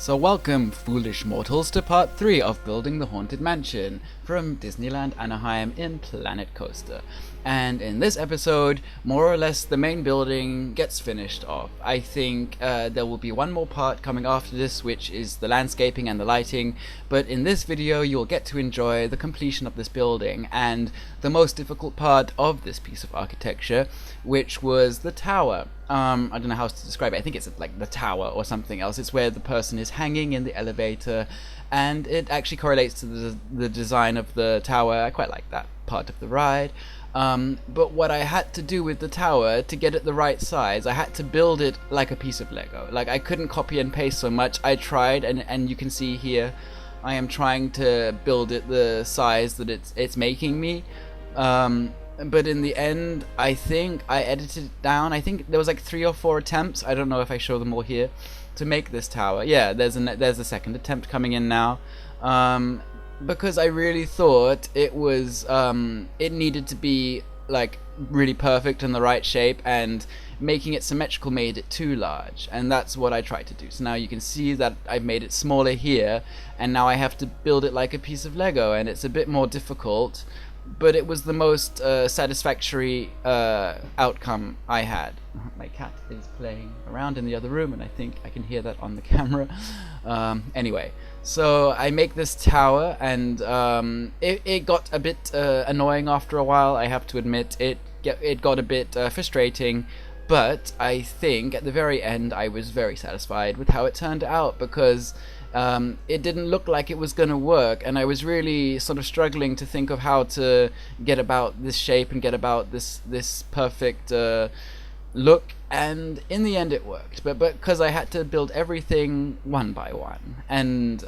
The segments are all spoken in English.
So welcome, foolish mortals, to part 3 of building the Haunted Mansion from Disneyland Anaheim in Planet Coaster. And in this episode, more or less the main building gets finished off. I think there will be one more part coming after this, which is the landscaping and the lighting, but in this video you'll get to enjoy the completion of this building and the most difficult part of this piece of architecture, which was the tower. I don't know how to describe it. I think it's like the tower or something else. It's where the person is hanging in the elevator, and it actually correlates to the design of the tower. I quite like that part of the ride. But what I had to do with the tower to get it the right size, I had to build it like a piece of Lego. Like, I couldn't copy and paste so much. I tried, and you can see here I am trying to build it the size that it's making me. But in the end, I think I edited it down. I think there was like 3 or 4 attempts. I don't know if I show them all here to make this tower. Yeah, there's a second attempt coming in now. Because I really thought it was it needed to be like really perfect and the right shape, and making it symmetrical made it too large, and that's what I tried to do. So now you can see that I've made it smaller here, and now I have to build it like a piece of Lego, and it's a bit more difficult, but it was the most satisfactory outcome I had. My cat is playing around in the other room, and I think I can hear that on the camera. Anyway, so I make this tower, and it got a bit annoying after a while, I have to admit. It got a bit frustrating, but I think at the very end I was very satisfied with how it turned out, because it didn't look like it was going to work, and I was really sort of struggling to think of how to get about this shape and get about this perfect look, and in the end it worked, but because I had to build everything one by one, and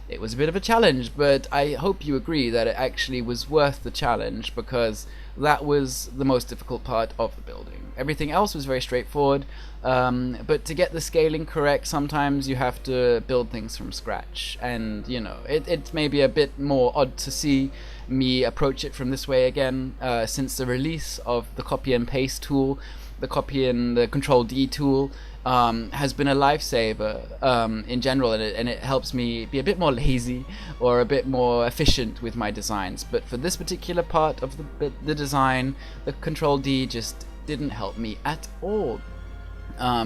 it was a bit of a challenge, but I hope you agree that it actually was worth the challenge, because that was the most difficult part of the building. Everything else was very straightforward, but to get the scaling correct, sometimes you have to build things from scratch, and you know, it may be a bit more odd to see me approach it from this way again, since the release of the copy and paste tool, the copy and the Control D tool, has been a lifesaver in general, and it helps me be a bit more lazy or a bit more efficient with my designs. But for this particular part of the design, the Control D just didn't help me at all.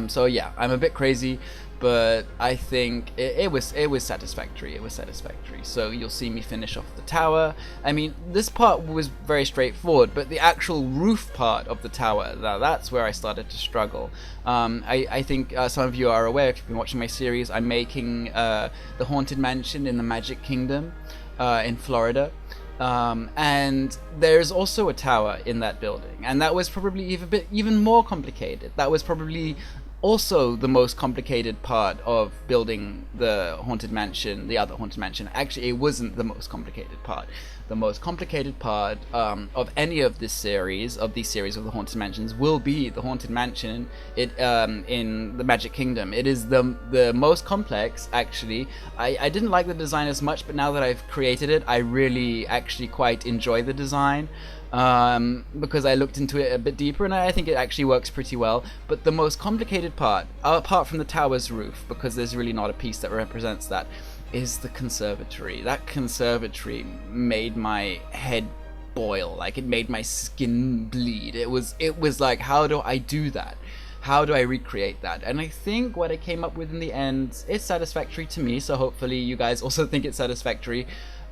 So yeah, I'm a bit crazy, but I think it was satisfactory. It was satisfactory. So you'll see me finish off the tower. I mean, this part was very straightforward, but the actual roof part of the tower, that's where I started to struggle. I think some of you are aware, if you've been watching my series, I'm making the Haunted Mansion in the Magic Kingdom in Florida. And there's also a tower in that building, and that was probably even more complicated. That was probably also the most complicated part of building the Haunted Mansion, the other Haunted Mansion. Actually, it wasn't the most complicated part. The most complicated part of any of this series, of these series of the Haunted Mansions, will be the Haunted Mansion in the Magic Kingdom. It is the most complex, actually. I didn't like the design as much, but now that I've created it, I really actually quite enjoy the design. Because I looked into it a bit deeper, and I think it actually works pretty well. But the most complicated part, apart from the tower's roof, because there's really not a piece that represents that, is the conservatory. That conservatory made my head boil. Like, it made my skin bleed. It was like, how do I do that? How do I recreate that? And I think what I came up with in the end is satisfactory to me, so hopefully you guys also think it's satisfactory.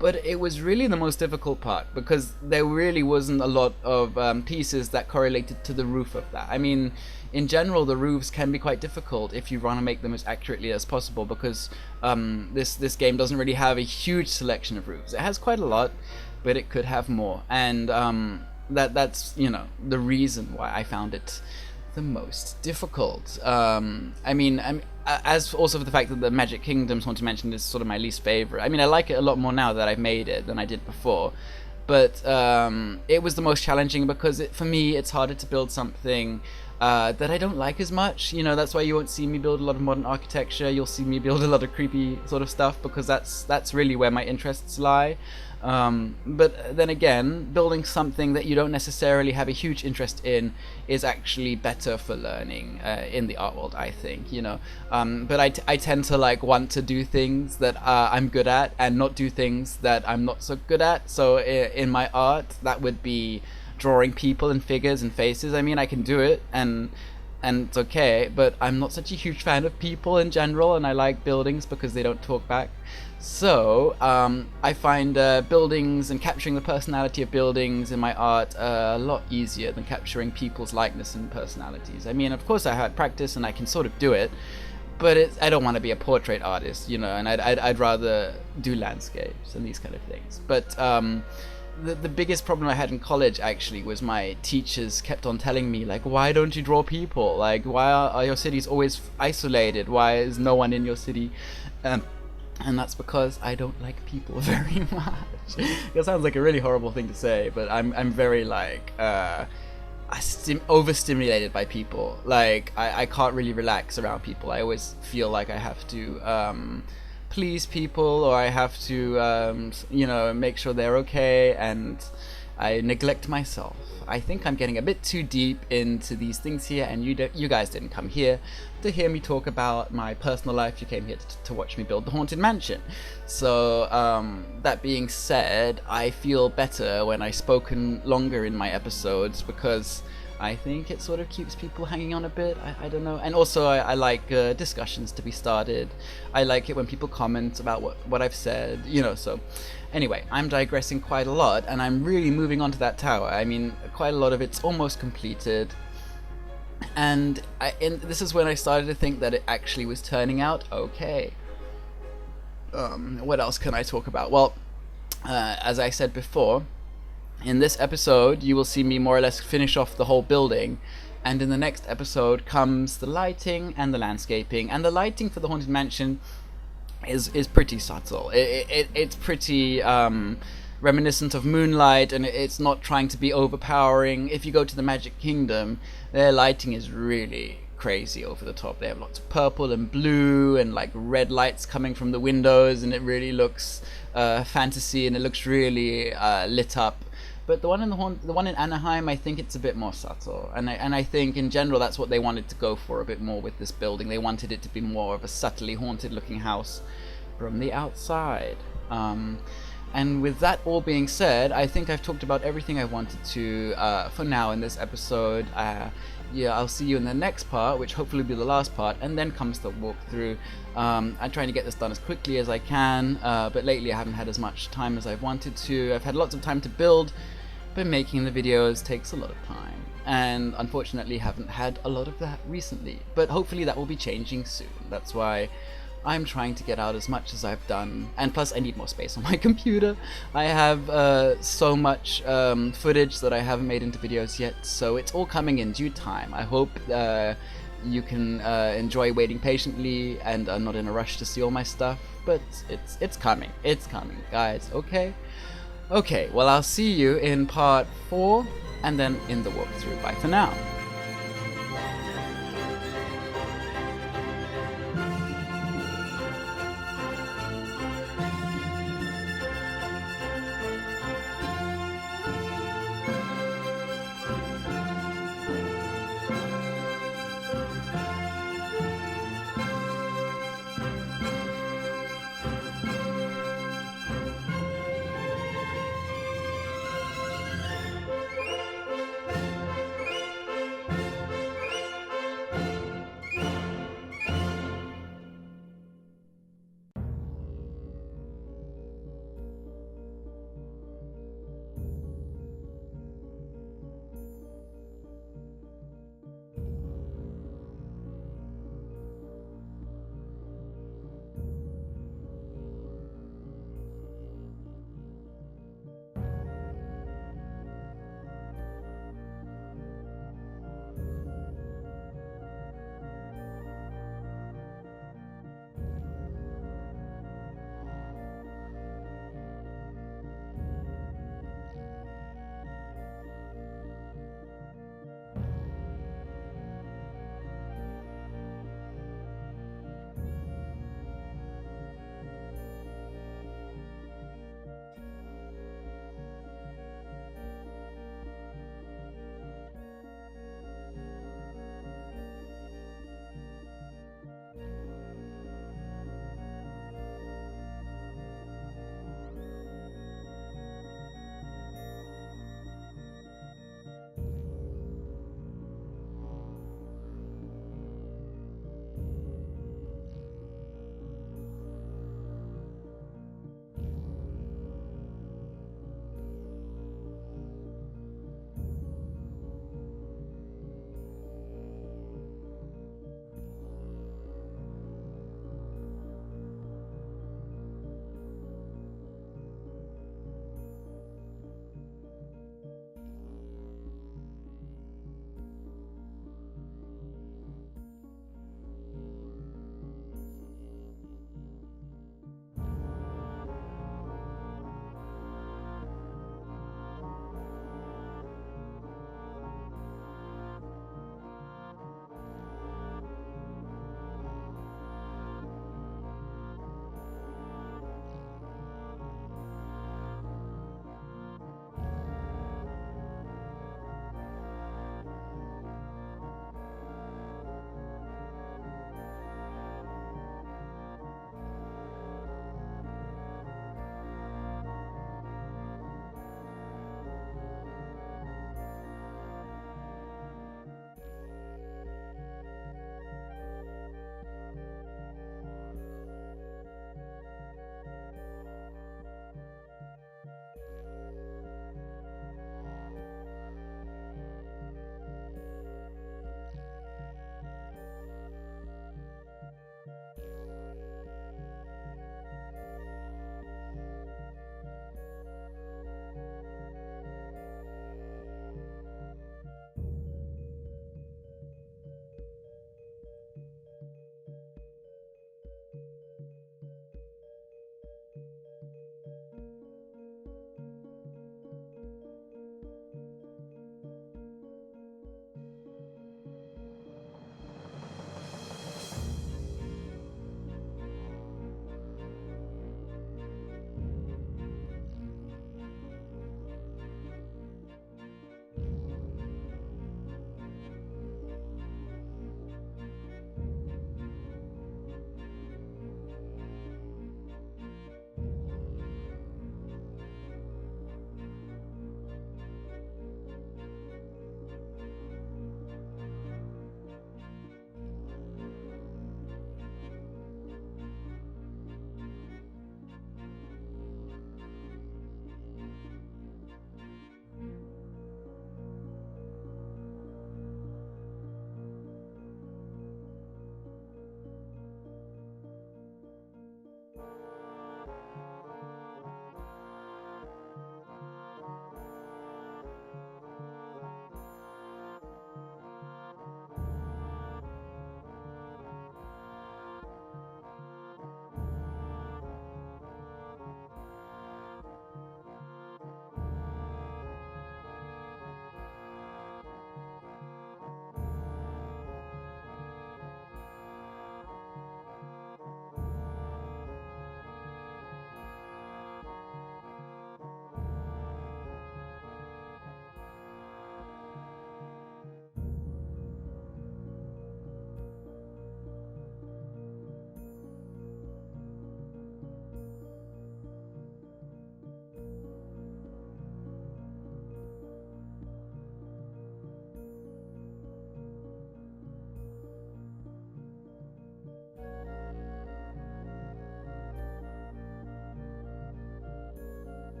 But it was really the most difficult part, because there really wasn't a lot of pieces that correlated to the roof of that. I mean, in general, the roofs can be quite difficult if you want to make them as accurately as possible, because this game doesn't really have a huge selection of roofs. It has quite a lot, but it could have more, and that's, you know, the reason why I found it the most difficult. I mean, as also for the fact that the Magic Kingdom's Haunted Mansion is sort of my least favorite. I mean, I like it a lot more now that I've made it than I did before, but it was the most challenging, because for me it's harder to build something that I don't like as much. You know, that's why you won't see me build a lot of modern architecture. You'll see me build a lot of creepy sort of stuff, because that's really where my interests lie. But then again, building something that you don't necessarily have a huge interest in is actually better for learning in the art world, I think, you know. But I tend to like want to do things that I'm good at and not do things that I'm not so good at. So in my art, that would be drawing people and figures and faces. I mean, I can do it, and it's okay, but I'm not such a huge fan of people in general, and I like buildings because they don't talk back. So I find buildings and capturing the personality of buildings in my art a lot easier than capturing people's likeness and personalities. I mean, of course I had practice and I can sort of do it, but I don't want to be a portrait artist, you know, and I'd rather do landscapes and these kind of things. But the biggest problem I had in college actually was my teachers kept on telling me, like, why don't you draw people? Like, why are your cities always isolated? Why is no one in your city? And that's because I don't like people very much. It sounds like a really horrible thing to say, but I'm very like overstimulated by people. Like I can't really relax around people. I always feel like I have to please people, or I have to you know, make sure they're okay, and I neglect myself. I think I'm getting a bit too deep into these things here, and you guys didn't come here to hear me talk about my personal life. You came here to watch me build the Haunted Mansion. So that being said, I feel better when I spoken longer in my episodes, because I think it sort of keeps people hanging on a bit. I don't know. And also I like discussions to be started. I like it when people comment about what I've said, you know. So anyway, I'm digressing quite a lot, and I'm really moving on to that tower. I mean, quite a lot of it's almost completed. And this is when I started to think that it actually was turning out okay. What else can I talk about? Well, as I said before, in this episode you will see me more or less finish off the whole building, and in the next episode comes the lighting and the landscaping. And the lighting for the Haunted Mansion is pretty subtle. It's pretty reminiscent of moonlight, and it's not trying to be overpowering. If you go to the Magic Kingdom, their lighting is really crazy over the top. They have lots of purple and blue and like red lights coming from the windows, and it really looks fantasy, and it looks really lit up. But the one in Anaheim, I think it's a bit more subtle, and I think in general that's what they wanted to go for a bit more with this building. They wanted it to be more of a subtly haunted looking house from the outside. And with that all being said, I think I've talked about everything I wanted to for now in this episode. Yeah, I'll see you in the next part, which hopefully will be the last part, and then comes the walkthrough. I'm trying to get this done as quickly as I can, but lately I haven't had as much time as I've wanted to. I've had lots of time to build, but making the videos takes a lot of time, and unfortunately haven't had a lot of that recently. But hopefully that will be changing soon. That's why I'm trying to get out as much as I've done, and plus I need more space on my computer. I have so much footage that I haven't made into videos yet, so it's all coming in due time. I hope you can enjoy waiting patiently and are not in a rush to see all my stuff, but it's coming, guys. Okay, well, I'll see you in part 4 and then in the walkthrough. Bye for now.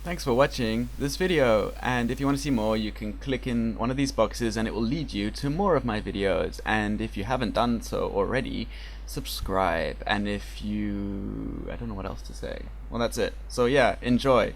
Thanks for watching this video, and if you want to see more, you can click in one of these boxes and it will lead you to more of my videos. And if you haven't done so already, subscribe. And if you... I don't know what else to say. Well, that's it. So yeah, enjoy.